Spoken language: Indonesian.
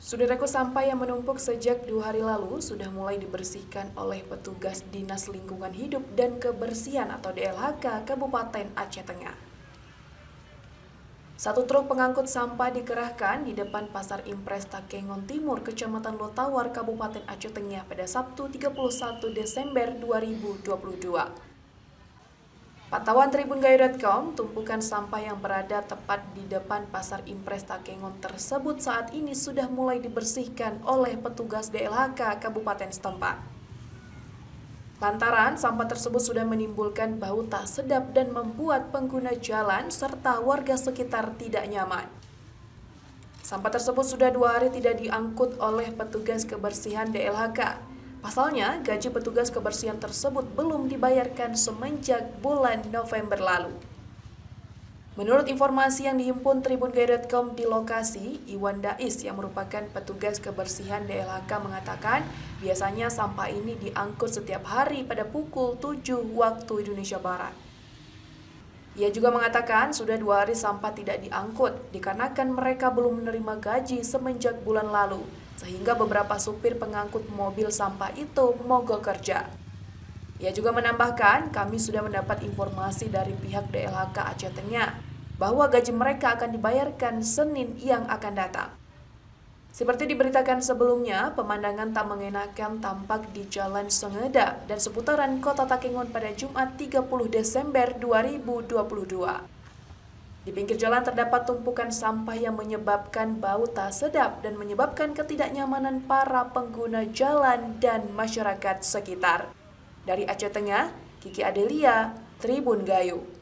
Saudaraku, sampah yang menumpuk sejak 2 hari lalu sudah mulai dibersihkan oleh petugas Dinas Lingkungan Hidup dan Kebersihan atau DLHK Kabupaten Aceh Tengah. Satu truk pengangkut sampah dikerahkan di depan Pasar Impres Takengon Timur, Kecamatan Lotawar, Kabupaten Aceh Tengah pada Sabtu 31 Desember 2022. Pantauan tribungayu.com, tumpukan sampah yang berada tepat di depan Pasar Impres Takengon tersebut saat ini sudah mulai dibersihkan oleh petugas DLHK Kabupaten setempat. Lantaran sampah tersebut sudah menimbulkan bau tak sedap dan membuat pengguna jalan serta warga sekitar tidak nyaman. Sampah tersebut sudah 2 hari tidak diangkut oleh petugas kebersihan DLHK. Pasalnya, gaji petugas kebersihan tersebut belum dibayarkan semenjak bulan November lalu. Menurut informasi yang dihimpun tribungayu.com di lokasi, Iwan Dais yang merupakan petugas kebersihan DLHK mengatakan biasanya sampah ini diangkut setiap hari pada pukul 7 waktu Indonesia Barat. Ia juga mengatakan sudah 2 hari sampah tidak diangkut dikarenakan mereka belum menerima gaji semenjak bulan lalu, sehingga beberapa supir pengangkut mobil sampah itu mogok kerja. Ia juga menambahkan, kami sudah mendapat informasi dari pihak DLHK Aceh Tengah bahwa gaji mereka akan dibayarkan Senin yang akan datang. Seperti diberitakan sebelumnya, pemandangan tak mengenakan tampak di Jalan Sengeda dan seputaran Kota Takengon pada Jumat 30 Desember 2022. Di pinggir jalan terdapat tumpukan sampah yang menyebabkan bau tak sedap dan menyebabkan ketidaknyamanan para pengguna jalan dan masyarakat sekitar. Dari Aceh Tengah, Kiki Adelia, Tribun Gayu.